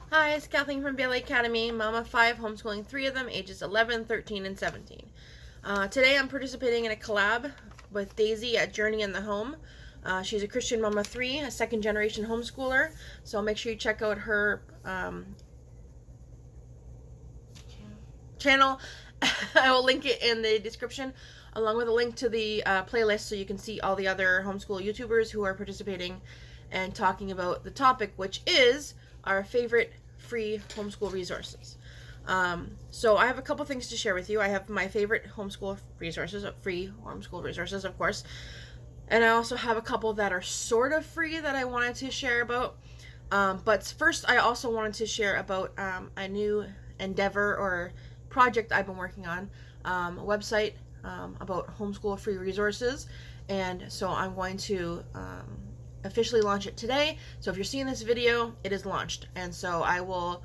Hi, it's Kathleen from Bailey Academy, mom of 5, homeschooling 3 of them, ages 11, 13, and 17. Today I'm participating in a collab with Daisy at Journey in the Home. She's a Christian mom of 3, a second generation homeschooler, so make sure you check out her channel. I will link it in the description, along with a link to the playlist so you can see all the other homeschool YouTubers who are participating and talking about the topic, which is our favorite free homeschool resources. So I have a couple things to share with you. I have my favorite homeschool resources, free homeschool resources, of course. And I also have a couple that are sort of free that I wanted to share about. But first, I also wanted to share about a new endeavor or project I've been working on, a website about homeschool free resources. And so I'm going to officially launch it today. So if you're seeing this video, it is launched. And so I will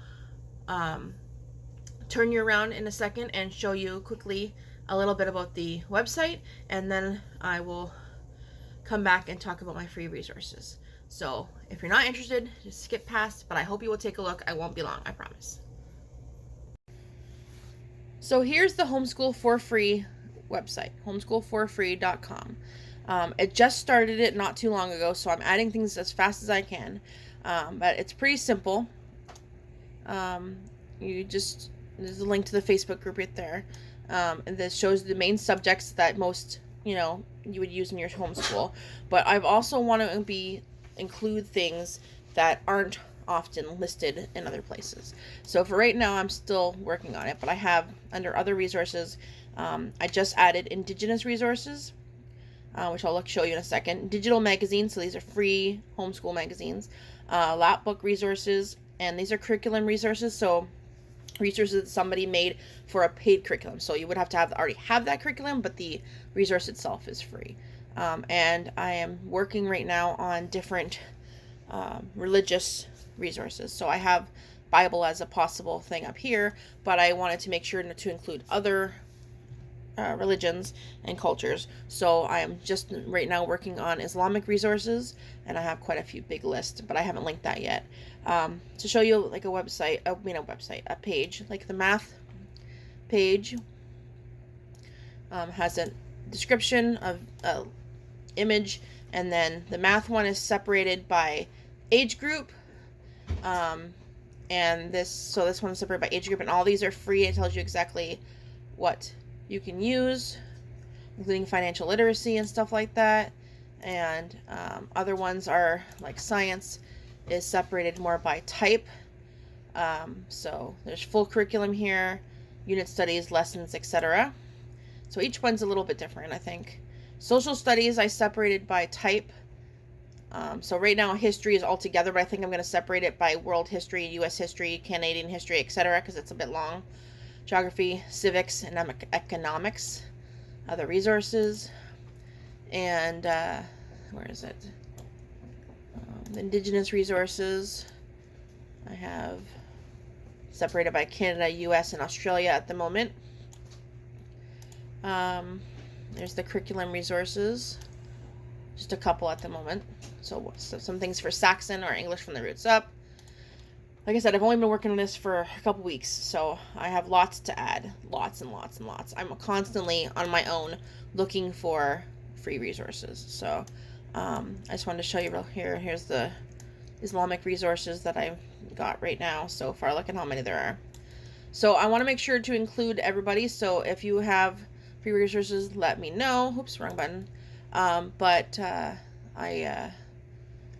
turn you around in a second and show you quickly a little bit about the website, and then I will come back and talk about my free resources. So if you're not interested, just skip past, but I hope you will take a look. I won't be long, I promise. So here's the Homeschool for Free website, homeschoolforfree.com. It just started it not too long ago, so I'm adding things as fast as I can. But it's pretty simple. There's a link to the Facebook group right there. And this shows the main subjects that most, you would use in your homeschool. But I've also want to include things that aren't often listed in other places. So for right now, I'm still working on it, but I have, under other resources, I just added Indigenous resources, which I'll show you in a second. Digital magazines, so these are free homeschool magazines. Lap book resources, and these are curriculum resources, so resources that somebody made for a paid curriculum. So you would have to already have that curriculum, but the resource itself is free. And I am working right now on different religious resources. So I have Bible as a possible thing up here, but I wanted to make sure to include other religions and cultures. So I am just right now working on Islamic resources, and I have quite a few big lists, but I haven't linked that yet. To show you like a page, like the math page has a description of image, and then the math one is separated by age group, and this one is separated by age group, and all these are free. It tells you exactly what you can use, including financial literacy and stuff like that. And other ones are like science is separated more by type. So there's full curriculum here, unit studies, lessons, etc. So each one's a little bit different, I think. Social studies I separated by type. So right now history is all together, but I think I'm going to separate it by world history, U.S. history, Canadian history, etc. because it's a bit long. Geography, civics, and economics, other resources, and where is it? Indigenous resources. I have separated by Canada, U.S., and Australia at the moment. There's the curriculum resources, just a couple at the moment. So some things for Saxon or English from the roots up. Like I said, I've only been working on this for a couple weeks, so I have lots to add. Lots and lots and lots. I'm constantly on my own looking for free resources. So I just wanted to show you real here. Here's the Islamic resources that I've got right now so far. Look at how many there are. So I want to make sure to include everybody. So if you have free resources, let me know. Oops, wrong button.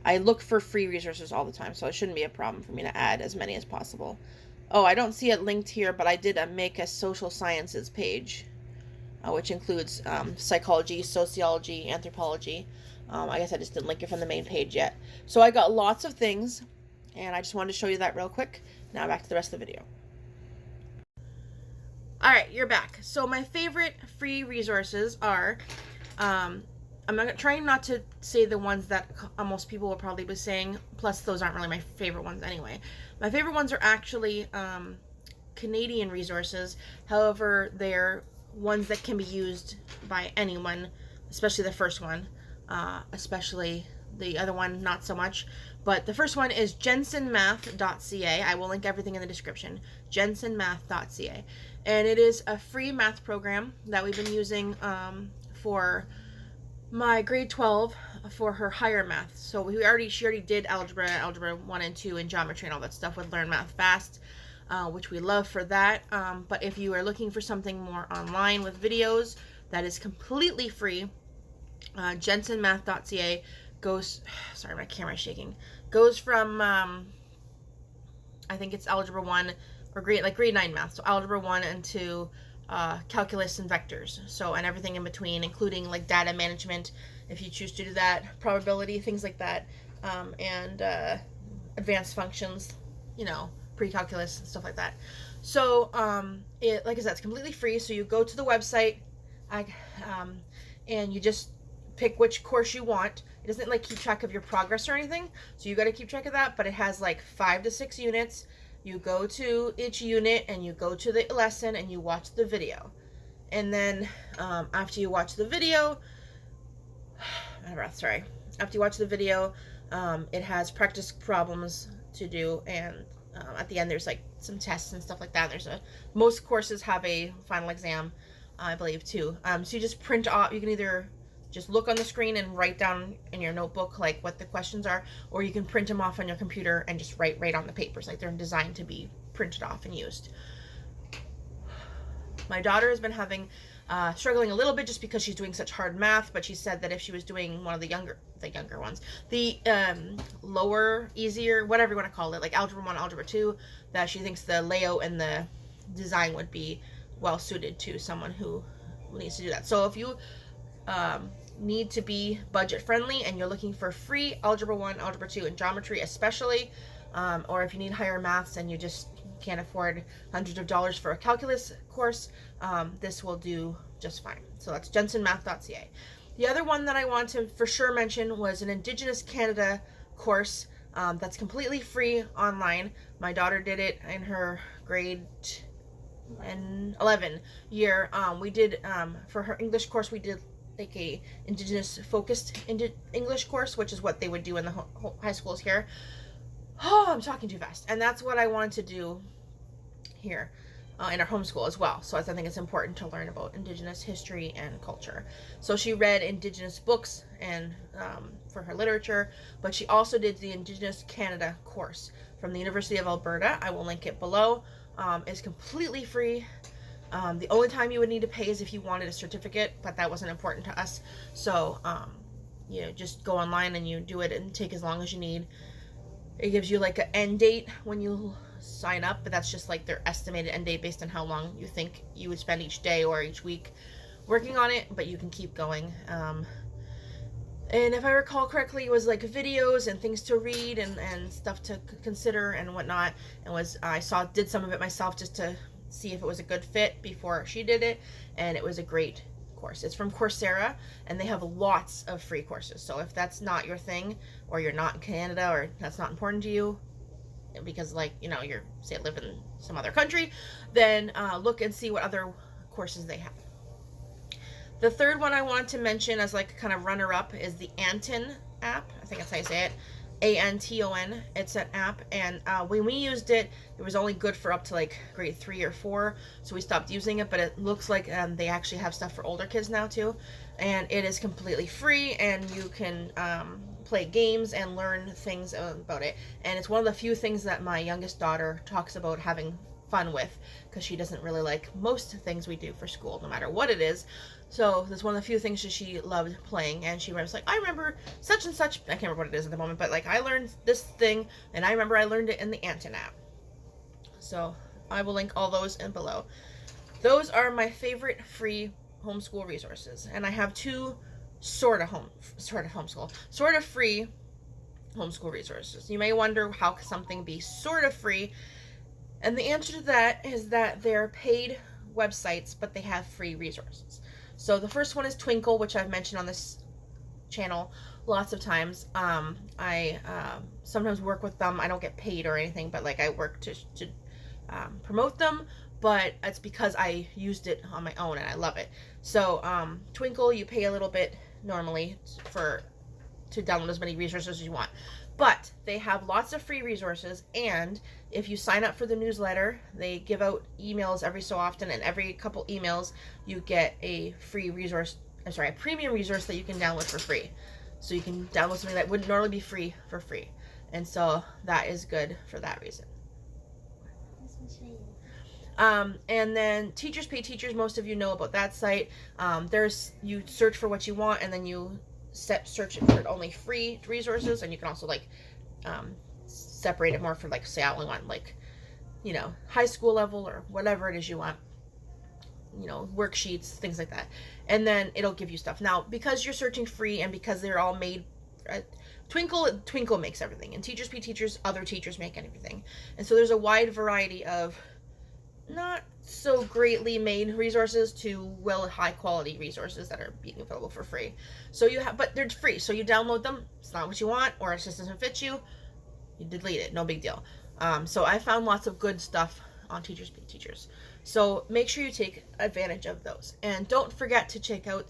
I look for free resources all the time, so it shouldn't be a problem for me to add as many as possible. Oh, I don't see it linked here, but I did make a social sciences page, which includes psychology, sociology, anthropology. I guess I just didn't link it from the main page yet. So I got lots of things, and I just wanted to show you that real quick. Now back to the rest of the video. Alright, you're back. So my favorite free resources are... I'm trying not to say the ones that most people will probably be saying, plus those aren't really my favorite ones anyway. My favorite ones are actually Canadian resources. However, they're ones that can be used by anyone, especially the first one, especially The other one, not so much. But the first one is jensenmath.ca. I will link everything in the description. jensenmath.ca. And it is a free math program that we've been using for my grade 12 for her higher math. So she already did algebra 1 and 2, and geometry and all that stuff with Learn Math Fast, which we love for that. But if you are looking for something more online with videos, that is completely free. jensenmath.ca goes, sorry, my camera's shaking, goes from, I think it's algebra 1 or grade 9 math, so algebra 1 and 2, calculus and vectors, so, and everything in between, including like data management, if you choose to do that, probability, things like that, and advanced functions, pre-calculus and stuff like that. So, like I said, it's completely free, so you go to the website, and you just pick which course you want. It doesn't like keep track of your progress or anything, so you got to keep track of that, but it has like 5 to 6 units. You go to each unit and you go to the lesson and you watch the video. And then after you watch the video, after you watch the video, it has practice problems to do, and at the end there's like some tests and stuff like that. Most courses have a final exam, I believe, too. So you just print off, you can either just look on the screen and write down in your notebook like what the questions are, or you can print them off on your computer and just write right on the papers. Like, they're designed to be printed off and used. My daughter has been struggling a little bit just because she's doing such hard math, but she said that if she was doing one of the younger ones, the lower, easier, whatever you want to call it, like algebra 1, algebra 2, that she thinks the layout and the design would be well suited to someone who needs to do that. So if you need to be budget friendly and you're looking for free algebra 1, algebra 2, and geometry especially, or if you need higher maths and you just can't afford hundreds of dollars for a calculus course, this will do just fine. So that's jensenmath.ca. The other one that I want to for sure mention was an Indigenous Canada course that's completely free online. My daughter did it in her grade 11 year. We did, for her English course, we did like a Indigenous focused English course, which is what they would do in the high schools here. Oh, I'm talking too fast. And that's what I wanted to do here in our homeschool as well. So I think it's important to learn about Indigenous history and culture. So she read Indigenous books and for her literature, but she also did the Indigenous Canada course from the University of Alberta. I will link it below. It's completely free. The only time you would need to pay is if you wanted a certificate, but that wasn't important to us. So, just go online and you do it and take as long as you need. It gives you like an end date when you sign up, but that's just like their estimated end date based on how long you think you would spend each day or each week working on it, but you can keep going. And if I recall correctly, it was like videos and things to read and stuff to consider and whatnot. And I did some of it myself just to see if it was a good fit before she did it, and it was a great course. It's from Coursera, and they have lots of free courses. So if that's not your thing, or you're not in Canada, or that's not important to you, because you're say live in some other country, then look and see what other courses they have. The third one I want to mention as like kind of runner-up is the Anton app. I think that's how you say it. Anton. It's an app, and when we used it, it was only good for up to like grade 3 or 4, so we stopped using it. But it looks like they actually have stuff for older kids now too, and it is completely free, and you can play games and learn things about it. And it's one of the few things that my youngest daughter talks about having fun with, because she doesn't really like most things we do for school, no matter what it is. So that's one of the few things that she loved playing, and she was like, I remember such and such, I can't remember what it is at the moment, but like I learned this thing, and I remember I learned it in the Anton app. So I will link all those in below. Those are my favorite free homeschool resources, and I have two sort of free homeschool resources. You may wonder, how can something be sort of free? And the answer to that is that they're paid websites, but they have free resources. So the first one is Twinkle, which I've mentioned on this channel lots of times. I sometimes work with them. I don't get paid or anything, but like I work to promote them, but it's because I used it on my own and I love it. So Twinkle, you pay a little bit normally to download as many resources as you want. But they have lots of free resources, and if you sign up for the newsletter, they give out emails every so often, and every couple emails you get a free resource, a premium resource that you can download for free. So you can download something that wouldn't normally be free for free. And so that is good for that reason. And then Teachers Pay Teachers, most of you know about that site. You search for what you want, and then you search it for only free resources, and you can also like separate it more for, like, say I only want, like, you know, high school level or whatever it is you want, you know, worksheets, things like that, and then it'll give you stuff. Now, because you're searching free and because they're all made, Twinkle makes everything, and Teachers Pay Teachers, other teachers make everything, and so there's a wide variety of not so greatly made resources to high quality resources that are being available for free. So but they're free, so you download them. It's not what you want, or it just doesn't fit you, you delete it, no big deal. So I found lots of good stuff on Teachers Pay Teachers. So make sure you take advantage of those, and don't forget to check out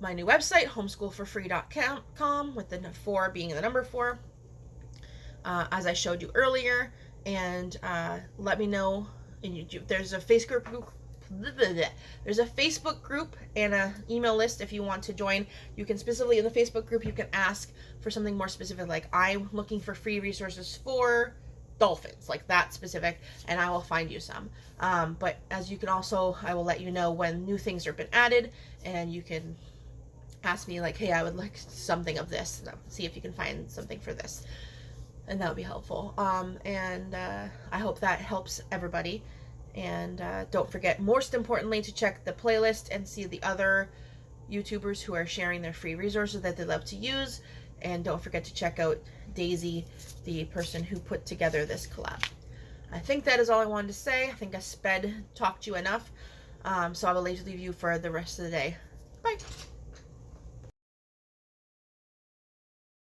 my new website, homeschoolforfree.com, with the 4 being the number 4, as I showed you earlier. And let me know. There's a Facebook group. There's a Facebook group and an email list if you want to join. You can specifically, in the Facebook group, you can ask for something more specific, like I'm looking for free resources for dolphins, like that specific, and I will find you some. But as you can also, I will let you know when new things have been added, and you can ask me, like, hey, I would like something of this, see if you can find something for this, and that would be helpful. And I hope that helps everybody. And don't forget, most importantly, to check the playlist and see the other YouTubers who are sharing their free resources that they love to use. And don't forget to check out Daisy, the person who put together this collab. I think that is all I wanted to say. I think I talked you enough. So I will leave you for the rest of the day. Bye.